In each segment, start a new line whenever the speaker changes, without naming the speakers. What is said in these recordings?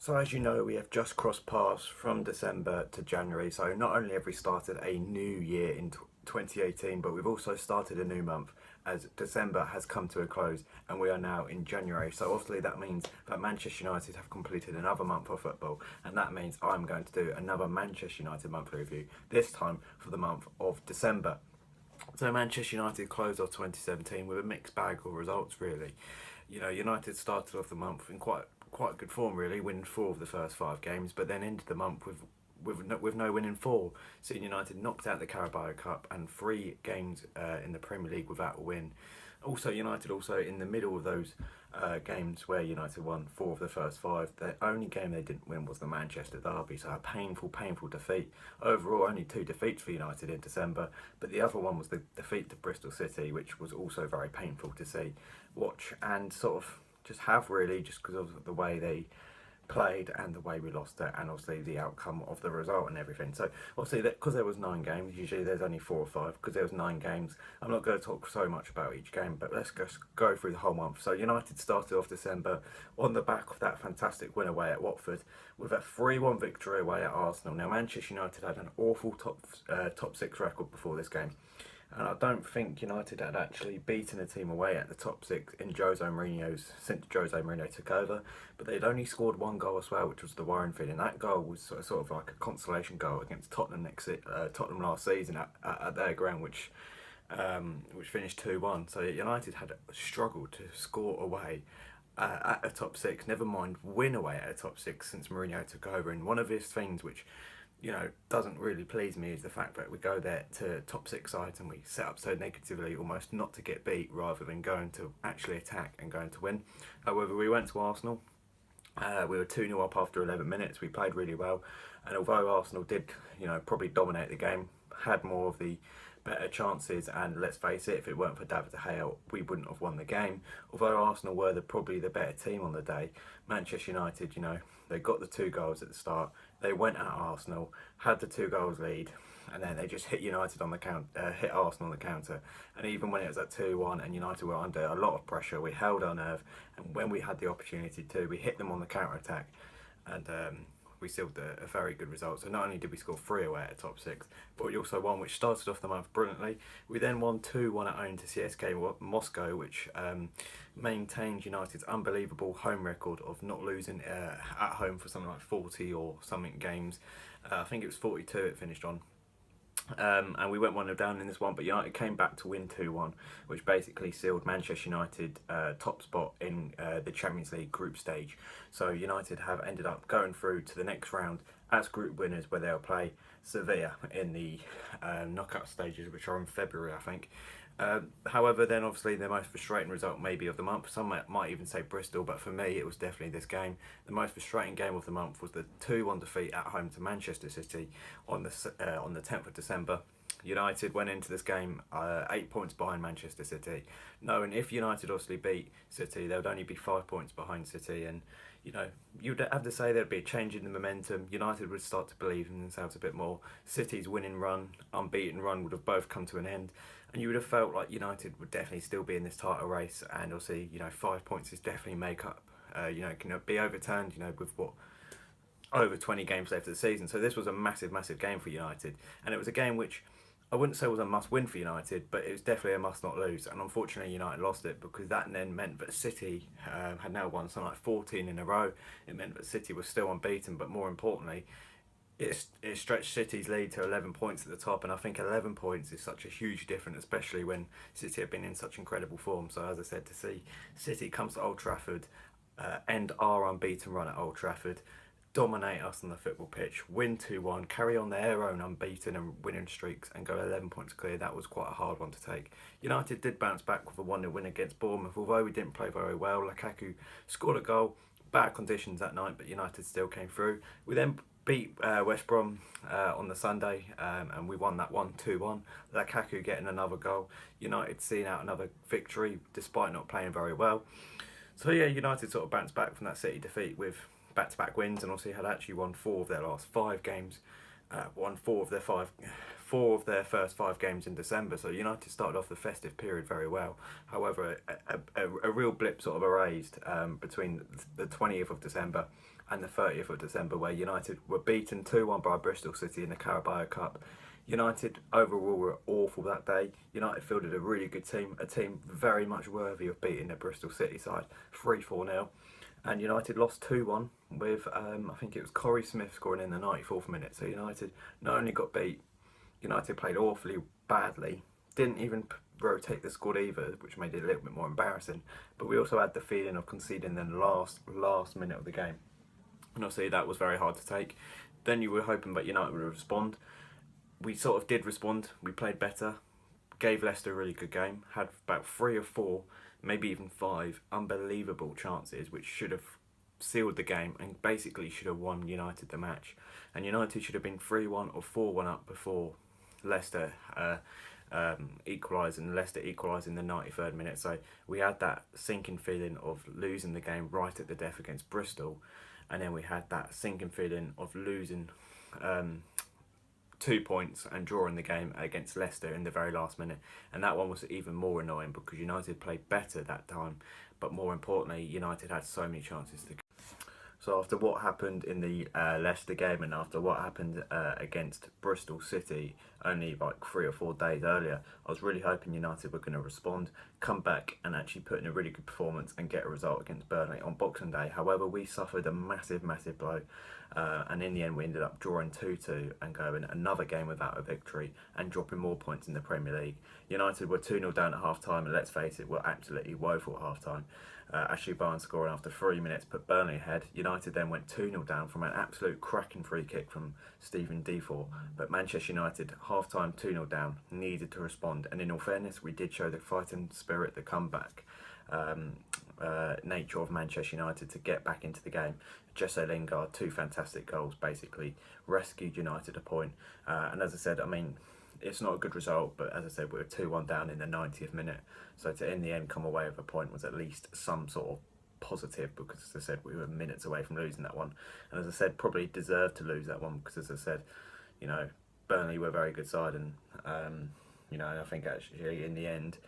So as you know, we have just crossed paths from December to January. So not only have we started a new year in 2018, but we've also started a new month as December has come to a close and we are now in January. So obviously that means that Manchester United have completed another month of football, and that means I'm going to do another Manchester United monthly review, this time for the month of December. So Manchester United closed off 2017 with a mixed bag of results, really. You know, United started off the month in quite good form, really, winning 4 of the first 5 games, but then ended the month with no win in 4, seeing United knocked out the Carabao Cup and 3 games in the Premier League without a win. Also, United also in the middle of those games where United won 4 of the first 5, the only game they didn't win was the Manchester Derby, so a painful defeat. Overall, only 2 defeats for United in December, but the other one was the defeat to Bristol City, which was also very painful to see, watch, and sort of just have, really, just because of the way they played and the way we lost it, and obviously the outcome of the result and everything. So obviously because there was 9 games, usually there's only 4 or 5, because there was 9 games, I'm not going to talk so much about each game, but let's just go through the whole month. So United started off December on the back of that fantastic win away at Watford with a 3-1 victory away at Arsenal. Now Manchester United had an awful top 6 record before this game, and I don't think United had actually beaten a team away at the top 6 in since Jose Mourinho took over. But they'd only scored 1 goal as well, which was the Warren thing, and that goal was sort of like a consolation goal against Tottenham Tottenham last season at their ground, which finished 2-1. So United had struggled to score away at a top 6, never mind win away at a top 6 since Mourinho took over. And one of his things which doesn't really please me is the fact that we go there to top 6 sides and we set up so negatively, almost not to get beat, rather than going to actually attack and going to win. However, we went to Arsenal. We were 2-0 up after 11 minutes. We played really well, and although Arsenal did, probably dominate the game, had more of the better chances, and let's face it, if it weren't for David De Gea, we wouldn't have won the game. Although Arsenal were probably the better team on the day, Manchester United, they got the 2 goals at the start. They went at Arsenal, had the 2 goals lead, and then they just hit hit Arsenal on the counter. And even when it was at 2-1 and United were under a lot of pressure, we held our nerve, and when we had the opportunity to, we hit them on the counter attack, and we sealed a very good result. So not only did we score 3 away at top 6, but we also won, which started off the month brilliantly. We then won 2-1 at home to CSKA Moscow, which maintained United's unbelievable home record of not losing at home for something like 40 or something games. I think it was 42 it finished on. And we went 1-0 down in this one, but United came back to win 2-1, which basically sealed Manchester United top spot in the Champions League group stage. So United have ended up going through to the next round as group winners, where they'll play Sevilla in the knockout stages, which are in February, I think. However, then obviously the most frustrating result maybe of the month, some might even say Bristol, but for me it was definitely this game. The most frustrating game of the month was the 2-1 defeat at home to Manchester City on the 10th of December. United went into this game 8 points behind Manchester City, knowing if United obviously beat City, they would only be 5 points behind City, and you'd have to say there'd be a change in the momentum. United would start to believe in themselves a bit more. City's winning run, unbeaten run, would have both come to an end, and you would have felt like United would definitely still be in this title race. And obviously, 5 points is definitely make up. Can be overturned. With what, over 20 games left of the season. So this was a massive game for United, and it was a game which I wouldn't say was a must-win for United, but it was definitely a must-not-lose. And unfortunately, United lost it, because that then meant that City had now won something like 14 in a row. It meant that City was still unbeaten, but more importantly, it stretched City's lead to 11 points at the top. And I think 11 points is such a huge difference, especially when City have been in such incredible form. So as I said, to see City comes to Old Trafford, end our unbeaten run at Old Trafford, dominate us on the football pitch, win 2-1, carry on their own unbeaten and winning streaks, and go 11 points clear, that was quite a hard one to take. United did bounce back with a 1-0 win against Bournemouth, although we didn't play very well. Lukaku scored a goal, bad conditions that night, but United still came through. We then beat West Brom on the Sunday, and we won that 2-1. Lukaku getting another goal. United seeing out another victory despite not playing very well. So yeah, United sort of bounced back from that City defeat with back-to-back wins, and obviously had actually won 4 of their last 5 games won four of their first 5 games in December. So United started off the festive period very well. However, a real blip sort of erased between the 20th of December and the 30th of December, where United were beaten 2-1 by Bristol City in the Carabao Cup. United overall were awful that day. United fielded a really good team, a team very much worthy of beating the Bristol City side 3-4-0. And United lost 2-1 with, I think it was Corey Smith scoring in the 94th minute. So United not only got beat, United played awfully badly, didn't even rotate the squad either, which made it a little bit more embarrassing. But we also had the feeling of conceding in the last minute of the game. And obviously that was very hard to take. Then you were hoping that United would respond. We sort of did respond. We played better, gave Leicester a really good game, had about 3 or 4, maybe even 5 unbelievable chances which should have sealed the game and basically should have won United the match. And United should have been 3-1 or 4-1 up before Leicester equalised, and Leicester equalised in the 93rd minute. So we had that sinking feeling of losing the game right at the death against Bristol, and then we had that sinking feeling of losing 2 points and drawing the game against Leicester in the very last minute. And that one was even more annoying because United played better that time, but more importantly, United had so many chances to. So after what happened in the Leicester game and after what happened against Bristol City only like 3 or 4 days earlier, I was really hoping United were going to respond, come back and actually put in a really good performance and get a result against Burnley on Boxing Day. However, we suffered a massive blow, and in the end we ended up drawing 2-2 and going another game without a victory and dropping more points in the Premier League. United were 2-0 down at half time, and let's face it, were absolutely woeful at half time. Ashley Barnes scoring after 3 minutes put Burnley ahead. United then went 2-0 down from an absolute cracking free kick from Stephen Defour. But Manchester United, half time 2-0 down, needed to respond. And in all fairness, we did show the fighting spirit, the comeback nature of Manchester United to get back into the game. Jesse Lingard, 2 fantastic goals, basically rescued United a point. And as I said, I mean, it's not a good result, but as I said, we were 2-1 down in the 90th minute. So to in the end come away with a point was at least some sort of positive, because as I said, we were minutes away from losing that one. And as I said, probably deserved to lose that one because, as I said, you know, Burnley were a very good side, and you know, I think actually in the end,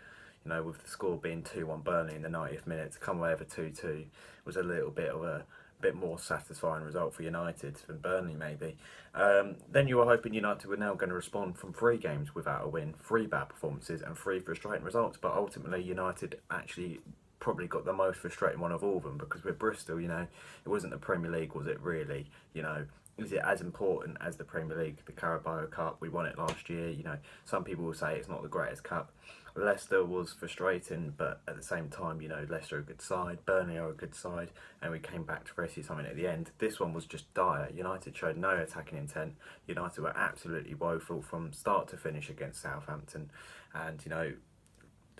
you know, with the score being 2-1 Burnley in the 90th minute, to come away with a 2-2 was a little bit of a bit more satisfying result for United than Burnley maybe. Then you were hoping United were now going to respond from 3 games without a win, 3 bad performances and 3 frustrating results, but ultimately United actually probably got the most frustrating one of all of them, because with Bristol, you know, it wasn't the Premier League, was it really? You know, is it as important as the Premier League, the Carabao Cup? We won it last year. You know, some people will say it's not the greatest cup. Leicester was frustrating, but at the same time, you know, Leicester are a good side, Burnley are a good side, and we came back to rescue something at the end. This one was just dire. United showed no attacking intent. United were absolutely woeful from start to finish against Southampton, and you know,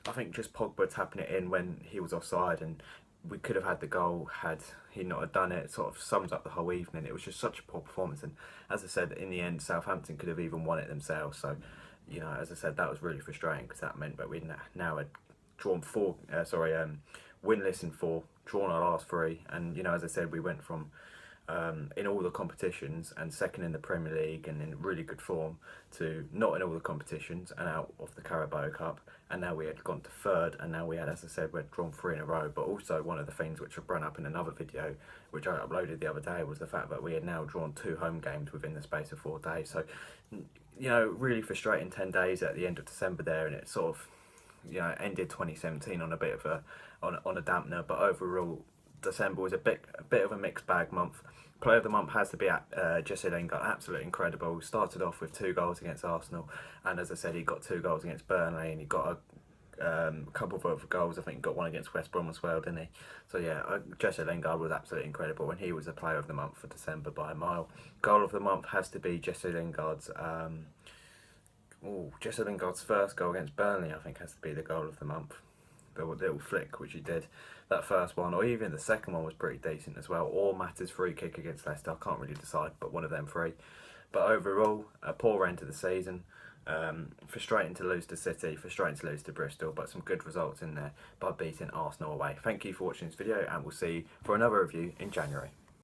I think just Pogba tapping it in when he was offside, and we could have had the goal had he not have done it, sort of sums up the whole evening. It was just such a poor performance, and as I said, in the end, Southampton could have even won it themselves. So, you know, as I said, that was really frustrating because that meant that we now had drawn winless in 4, drawn our last 3, and you know, as I said, we went from in all the competitions and second in the Premier League and in really good form to not in all the competitions and out of the Carabao Cup, and now we had gone to 3rd, and now we had, as I said, we'd drawn 3 in a row. But also one of the things which I brought up in another video which I uploaded the other day was the fact that we had now drawn 2 home games within the space of 4 days. So, you know, really frustrating 10 days at the end of December there, and it sort of, you know, ended 2017 on a bit of a on a dampener. But overall, December was a bit of a mixed bag month. Player of the month has to be Jesse Lingard, absolutely incredible. He started off with 2 goals against Arsenal, and as I said, he got 2 goals against Burnley, and he got a couple of other goals. I think he got one against West Brom as well, didn't he? So yeah, Jesse Lingard was absolutely incredible, and he was the player of the month for December by a mile. Goal of the month has to be Jesse Lingard's Jesse Lingard's first goal against Burnley. I think has to be the goal of the month. The little flick which he did, that first one, or even the second one was pretty decent as well. Or Matter's free kick against Leicester, I can't really decide, but one of them 3. But overall, a poor end to the season. Frustrating to lose to City, frustrating to lose to Bristol, but some good results in there by beating Arsenal away. Thank you for watching this video, and we'll see you for another review in January.